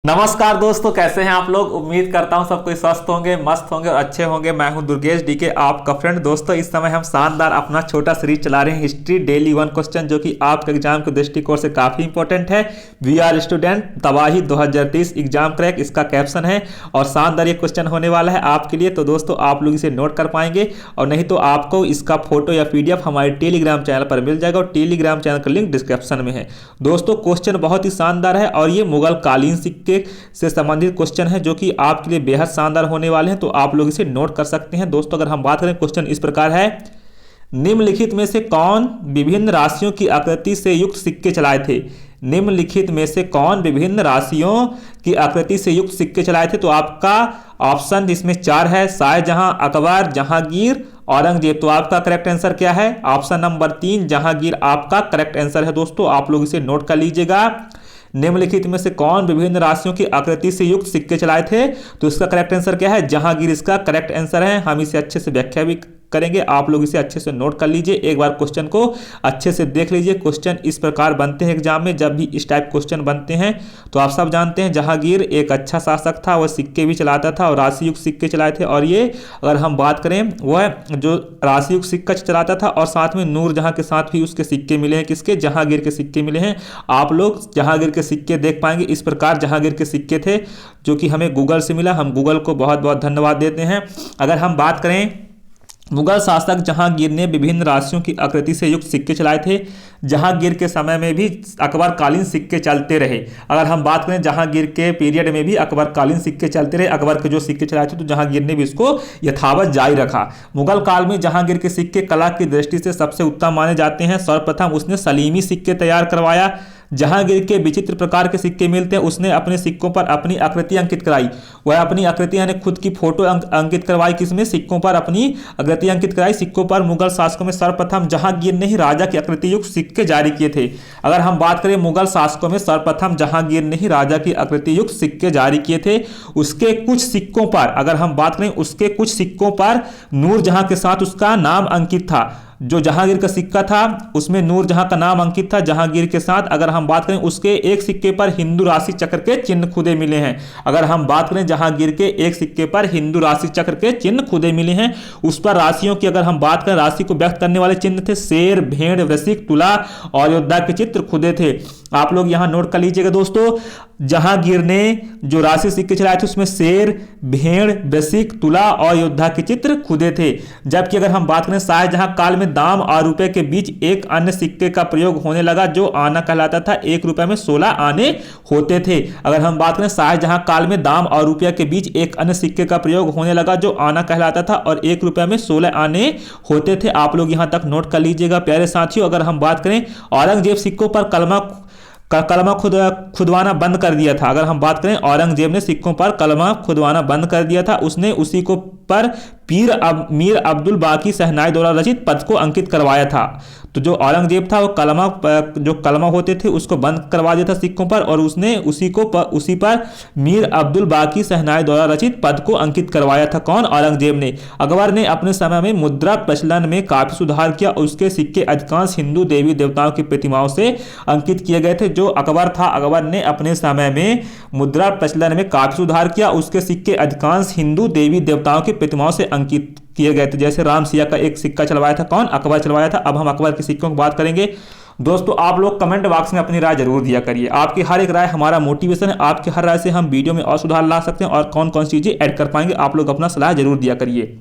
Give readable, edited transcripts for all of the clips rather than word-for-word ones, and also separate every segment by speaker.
Speaker 1: नमस्कार दोस्तों, कैसे हैं आप लोग। उम्मीद करता हूं सब कोई स्वस्थ होंगे, मस्त होंगे और अच्छे होंगे। मैं हूं दुर्गेश डीके, आपका फ्रेंड। दोस्तों इस समय हम शानदार अपना छोटा सीरीज चला रहे हैं, हिस्ट्री डेली 1 क्वेश्चन, जो कि आपके एग्जाम के दृष्टिकोण से काफी इंपॉर्टेंट है। वी आर स्टूडेंट, तबाही 2023 एग्जाम क्रैक, इसका कैप्शन है। और शानदार ये क्वेश्चन होने वाला है आपके लिए। तो दोस्तों आप लोग इसे नोट कर पाएंगे, और नहीं तो आपको इसका फोटो या पीडीएफ हमारे टेलीग्राम चैनल पर मिल जाएगा, और टेलीग्राम चैनल का लिंक डिस्क्रिप्शन में है। दोस्तों क्वेश्चन बहुत ही शानदार है, और ये मुगल कालीन सिक्के से संबंधित क्वेश्चन है, जो कि आपके लिए बेहद शानदार होने वाले हैं। तो आप लोग इसे नोट कर सकते हैं। दोस्तों अगर हम बात करें, क्वेश्चन इस प्रकार है, निम्नलिखित में से कौन विभिन्न राशियों की आकृति से युक्त सिक्के चलाए थे। निम्नलिखित में से कौन विभिन्न राशियों की आकृति से युक्त सिक्के चलाए थे। तो आपका ऑप्शन इसमें 4 है, शाहजहां, अकबर, जहांगीर, औरंगजेब। तो आपका करेक्ट आंसर क्या है? ऑप्शन नंबर 3 जहांगीर आपका करेक्ट आंसर है। दोस्तों आप लोग इसे नोट कर लीजिएगा। निम्नलिखित में से कौन विभिन्न राशियों की आकृति से युक्त सिक्के चलाए थे। तो इसका करेक्ट आंसर क्या है? जहांगीर इसका करेक्ट आंसर है। हम इसे अच्छे से व्याख्या भी करेंगे, आप लोग इसे अच्छे से नोट कर लीजिए। एक बार क्वेश्चन को अच्छे से देख लीजिए। क्वेश्चन इस प्रकार बनते हैं एग्जाम में, जब भी इस टाइप क्वेश्चन बनते हैं। तो आप सब जानते हैं जहांगीर एक अच्छा शासक था, वह सिक्के भी चलाता था और राशि युक्त सिक्के चलाए थे। और ये अगर हम बात करें, वह जो राशि युक्त सिक्का चलाता था, और साथ में नूरजहां के साथ भी उसके सिक्के मिले हैं। किसके? जहांगीर के सिक्के मिले हैं। आप लोग जहांगीर के सिक्के देख पाएंगे। इस प्रकार जहांगीर के सिक्के थे, जो कि हमें गूगल से मिला। हम गूगल को बहुत बहुत धन्यवाद देते हैं। अगर हम बात करें, मुगल शासक जहांगीर ने विभिन्न राशियों की आकृति से युक्त सिक्के चलाए थे। जहांगीर के समय में भी अकबर कालीन सिक्के चलते रहे। अगर हम बात करें, जहांगीर के पीरियड में भी अकबर कालीन सिक्के चलते रहे। अकबर के जो सिक्के चलाए थे, तो जहांगीर ने भी इसको यथावत जारी रखा। मुगल काल में जहांगीर के सिक्के कला की दृष्टि से सबसे उत्तम माने जाते हैं। सर्वप्रथम उसने सलीमी सिक्के तैयार करवाया। जहांगीर के विचित्र प्रकार के सिक्के मिलते हैं। उसने अपने सिक्कों पर अपनी आकृति अंकित कराई। वह अपनी आकृति यानी खुद की फोटो अंकित करवाई। किसमें? सिक्कों पर अपनी आकृति अंकित कराई। सिक्कों पर मुगल शासकों में सर्वप्रथम जहांगीर ने ही राजा की आकृति युक्त सिक्के जारी किए थे। अगर हम बात करें, मुगल शासकों में सर्वप्रथम जहांगीर ने ही राजा की आकृति युक्त सिक्के जारी किए थे। उसके कुछ सिक्कों पर, अगर हम बात करें, उसके कुछ सिक्कों पर नूरजहां के साथ उसका नाम अंकित था। जो जहांगीर का सिक्का था उसमें नूरजहां का नाम अंकित था जहांगीर के साथ। अगर हम बात करें, उसके एक सिक्के पर हिंदू राशि चक्र के चिन्ह खुदे मिले हैं। अगर हम बात करें, जहांगीर के एक सिक्के पर हिंदू राशि चक्र के चिन्ह खुदे मिले हैं। उस पर राशियों की अगर हम बात करें, राशि को व्यक्त करने वाले चिन्ह थे शेर, भेड़, वृश्चिक, तुला और योद्धा के चित्र खुदे थे। आप लोग यहां नोट कर लीजिएगा। दोस्तों जहांगीर ने जो राशि सिक्के चलाए थे, उसमें शेर, भेड़, वृश्चिक, तुला और योद्धा के चित्र खुदे थे। जबकि अगर हम बात करें, शाहजहां काल में दाम और रुपए के बीच एक अन्य सिक्के का प्रयोग होने लगा, जो आना कहलाता था। 1 रुपए में 16 आने होते थे। अगर हम बात करें, शाहजहां काल में दाम और रुपये के बीच एक अन्य सिक्के का प्रयोग होने लगा, जो आना कहलाता था, और 1 रुपए में 16 आने होते थे। आप लोग यहां तक नोट कर लीजिएगा प्यारे साथियों। अगर हम बात करें, औरंगजेब सिक्कों पर कलमा खुदवाना बंद कर दिया था। अगर हम बात करें, औरंगजेब ने सिक्कों पर कलमा खुदवाना बंद कर दिया था। उसने उसी को पर मीर अब्दुल बाकी शहनाई द्वारा रचित पद को अंकित करवाया था। तो जो औरंगजेब था, वो कलमा होते थे उसको बंद करवा दिया था सिक्कों पर, और उसने उसी पर मीर अब्दुल बाकी शहनाई द्वारा रचित पद को अंकित करवाया था। कौन? औरंगजेब ने। अकबर ने अपने समय में मुद्रा प्रचलन में काफी सुधार किया। उसके सिक्के अधिकांश हिंदू देवी देवताओं की प्रतिमाओं से अंकित किए गए थे। जो अकबर था, अकबर ने अपने समय में मुद्रा प्रचलन में काफी सुधार किया। उसके सिक्के अधिकांश हिंदू देवी देवताओं की प्रतिमाओं से अंकित किए गए थे। जैसे राम सिया का एक सिक्का चलवाया था। कौन? अकबर चलवाया था। अब हम अकबर के सिक्कों की बात करेंगे। दोस्तों आप लोग कमेंट बॉक्स में अपनी राय जरूर दिया करिए। आपकी हर एक राय हमारा मोटिवेशन है। आपकी हर राय से हम वीडियो में और सुधार ला सकते हैं, और कौन कौन सी चीजें ऐड कर पाएंगे। आप लोग अपना सलाह जरूर दिया करिए।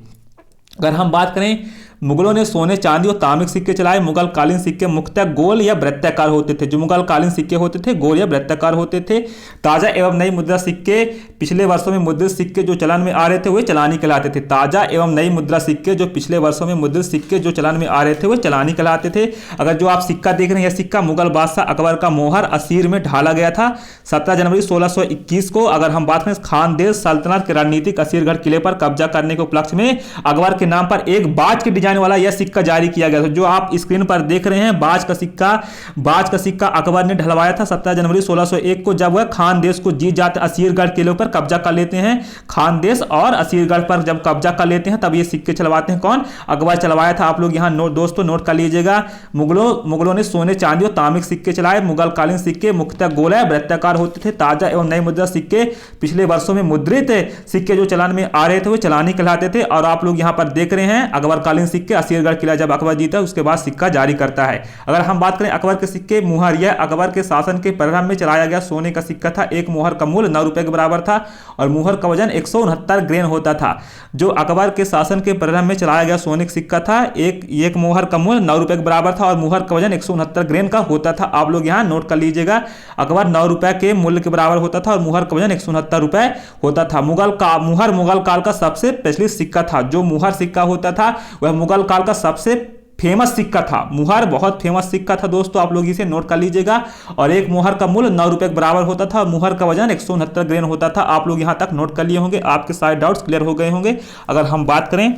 Speaker 1: अगर हम बात करें, मुगलों ने सोने, चांदी और तांबे के सिक्के चलाए। मुगल कालीन सिक्के मुख्यतः गोल या वृत्ताकार होते थे। जो मुगल कालीन सिक्के होते थे, गोल या वृत्ताकार होते थे। ताजा एवं नई मुद्रा सिक्के, पिछले वर्षों में मुद्रित सिक्के जो चलन में आ रहे थे, वे चलानी कहलाते थे। ताजा एवं नई मुद्रा सिक्के, जो पिछले वर्षों में मुद्रित सिक्के जो चलन में आ रहे थे, वे चलानी कहलाते थे। अगर जो आप सिक्का देख रहे हैं, यह सिक्का मुगल बादशाह अकबर का मोहर असीर में ढाला गया था 17 जनवरी 1621 को। अगर हम बात करें, खानदेश सल्तनत के रणनीतिक असीरगढ़ किले पर कब्जा करने के उपलक्ष्य में अकबर के नाम पर एक बाज की डिजाइन वाला यह सिक्का जारी किया गया था। जो आप स्क्रीन पर देख रहे हैं बाज का सिक्का अकबर ने ढलवाया था 17 जनवरी 1601 को, जब वह खानदेश को जीत जाते, असीरगढ़ किले पर कब्जा कर लेते हैं। खानदेश और असीरगढ़ पर जब कब्जा कर लेते हैं तब ये सिक्के चलवाते हैं। कौन? अकबर चलवाया था। आप लोग यहाँ दोस्तों नोट कर लीजिएगा। मुगलों ने सोने, चांदी और तांबे के सिक्के चलाए। मुगल कालीन सिक्के मुख्यतः गोला वृत्ताकार होते थे। ताजा एवं नई मुद्रा सिक्के पिछले वर्षों में मुद्रित सिक्के जो चलान में आ रहे थे वो चलानी कहलाते थे। और आप लोग यहाँ पर देख रहे हैं अकबर कालीन सिक्के, असीरगढ़ किला जब अकबर जीता उसके बाद सिक्का जारी करता है। अगर हम बात करें अकबर के सिक्के, मुहर, यह अकबर के शासन के प्रारंभ में चलाया गया सोने का सिक्का था। एक मुहर का मूल्य 9 रुपए के बराबर था और मुहर का वजन 169 ग्रेन होता था। जो अकबर के शासन के प्रारंभ में चलाया गया सोने का सिक्का था, एक मुहर का मूल्य 9 रुपए के बराबर था और मुहर का वजन 169 ग्रेन का होता था। आप लोग यहाँ नोट कर लीजिएगा। अकबर 9 रुपए के मूल्य के बराबर होता था और मुहर का वजन 169 रुपए होता था। मुहर मुगल काल का सबसे प्रचलित सिक्का था। जो मुहर सिक्का होता था वह मुगल काल का सबसे फेमस सिक्का था। मुहर बहुत फेमस सिक्का था दोस्तों, आप लोग इसे नोट कर लीजिएगा। और एक मुहर का मूल्य 9 रुपए के बराबर होता था और मुहर का वजन 169 ग्रेन होता था। आप लोग यहां तक नोट कर लिए होंगे, आपके सारे डाउट्स क्लियर हो गए होंगे। अगर हम बात करें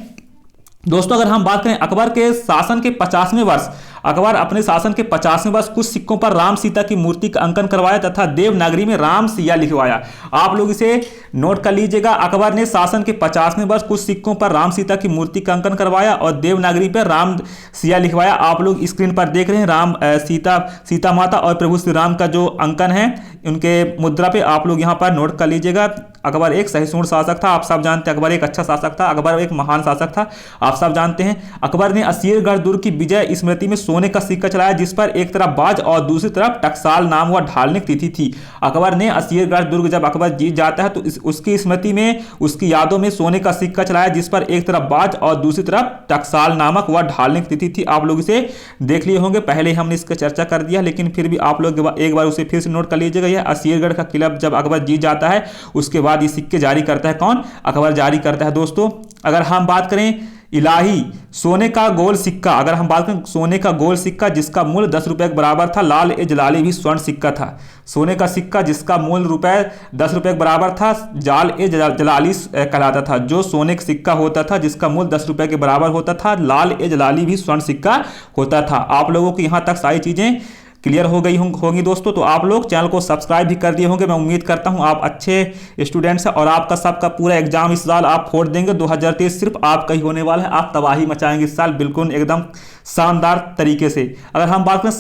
Speaker 1: अकबर के शासन के 50वें वर्ष, अकबर अपने शासन के 50वें वर्ष कुछ सिक्कों पर राम सीता की मूर्ति का अंकन करवाया तथा देवनागरी में राम सिया लिखवाया। आप लोग इसे नोट कर लीजिएगा। अकबर ने शासन के 50वें वर्ष कुछ सिक्कों पर राम सीता की मूर्ति का अंकन करवाया और देवनागरी पर राम सिया लिखवाया। आप लोग स्क्रीन पर देख रहे हैं राम सीता माता और प्रभु श्री राम का जो अंकन है उनके मुद्रा पे, आप लोग यहाँ पर नोट कर लीजिएगा। अकबर एक सहिष्णु शासक था, आप सब जानते हैं। अकबर एक अच्छा शासक था, अकबर एक महान शासक था, आप सब जानते हैं। अकबर ने असीरगढ़ दुर्ग की विजय स्मृति में सोने का सिक्का चलाया जिस पर एक तरफ बाज और दूसरी तरफ टकसाल नाम व ढालने की तिथि थी। अकबर ने असीरगढ़ दुर्ग जब अकबर जीत जाता है तो उसकी स्मृति में, उसकी यादों में सोने का सिक्का चलाया जिस पर एक तरफ बाज और दूसरी तरफ टकसाल नामक व ढालने की तिथि थी। आप लोग इसे देख लिए होंगे, पहले हमने इसका चर्चा कर दिया, लेकिन फिर भी आप लोग एक बार उसे फिर से नोट कर लीजिएगा। यह असीरगढ़ का किला जब अकबर जीत जाता है उसके बाद ये सिक्के जारी करता है। कौन? अकबर जारी करता है दोस्तों। अगर हम बात करें इलाही सोने का गोल सिक्का, अगर हम बात करें सोने का गोल सिक्का जिसका मूल्य 10 रुपए के बराबर था। लाल ए जलाली भी स्वर्ण सिक्का था। सोने का सिक्का जिसका मूल्य 10 रुपए के बराबर था, जाल ए जलाली कहलाता था। जो सोने का सिक्का होता था जिसका मूल्य 10 रुपए के बराबर होता था, लाल ए जलाली भी स्वर्ण सिक्का होता था। आप लोगों को यहाँ तक सारी चीजें क्लियर हो गई होंगी दोस्तों। तो आप लोग चैनल को सब्सक्राइब भी कर दिए होंगे। मैं उम्मीद करता हूं आप अच्छे स्टूडेंट्स हैं और आपका सबका पूरा एग्जाम इस साल आप फोड़ देंगे। 2023 सिर्फ आपका ही होने वाला है, आप तबाही मचाएंगे इस साल बिल्कुल एकदम शानदार तरीके से। अगर हम बात करें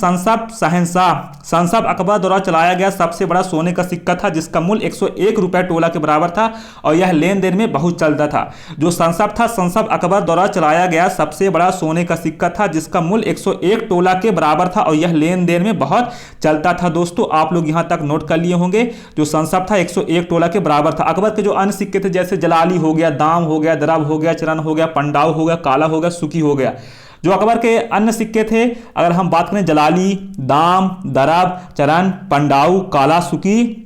Speaker 1: संसब अकबर द्वारा चलाया गया सबसे बड़ा सोने का सिक्का था जिसका मूल्य 101 रुपए तोला के बराबर था और यह लेन देन में बहुत चलता था। जो संसब अकबर द्वारा चलाया गया सबसे बड़ा सोने का सिक्का था जिसका मूल्य 101 तोला के बराबर था और यह लेन देन में बहुत चलता था दोस्तों। आप लोग यहां तक नोट कर लिए होंगे। जो संसब था 101 तोला के बराबर था। अकबर के जो अन्य सिक्के थे जैसे जलाली हो गया, दाम हो गया, दरब हो गया, चरण हो गया, पंडाव हो गया, काला हो गया, सुखी हो गया। जो अकबर के अन्य सिक्के थे, अगर हम बात करें जलाली, दाम, दरब, चरण, पंडाऊ, काला, सुकी,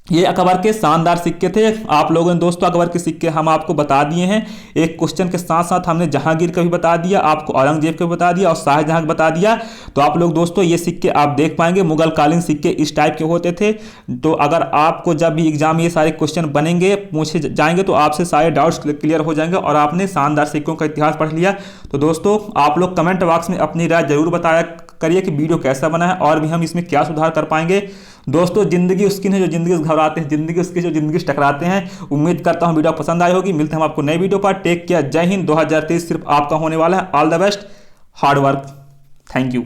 Speaker 1: ये अकबर के शानदार सिक्के थे। आप लोगों ने दोस्तों अकबर के सिक्के हम आपको बता दिए हैं। एक क्वेश्चन के साथ साथ हमने जहांगीर का भी बता दिया, आपको औरंगजेब का भी बता दिया और शाहजहां का बता दिया। तो आप लोग दोस्तों ये सिक्के आप देख पाएंगे। मुगल कालीन सिक्के इस टाइप के होते थे। तो अगर आपको जब भी एग्जाम ये सारे क्वेश्चन बनेंगे, पूछे जाएंगे तो आपसे सारे डाउट्स क्लियर हो जाएंगे और आपने शानदार सिक्कों का इतिहास पढ़ लिया। तो दोस्तों आप लोग कमेंट बॉक्स में अपनी राय जरूर बताया करिए कि वीडियो कैसा बना है और भी हम इसमें क्या सुधार कर पाएंगे। दोस्तों जिंदगी उसकी है जो जिंदगी से घबराते हैं, जिंदगी उसकी जो जिंदगी से टकराते हैं। उम्मीद करता हूं वीडियो पसंद आई होगी। मिलते हैं हम आपको नई वीडियो पर। टेक केयर, जय हिंद। 2023 सिर्फ आपका होने वाला है। All the best, hard work, thank you.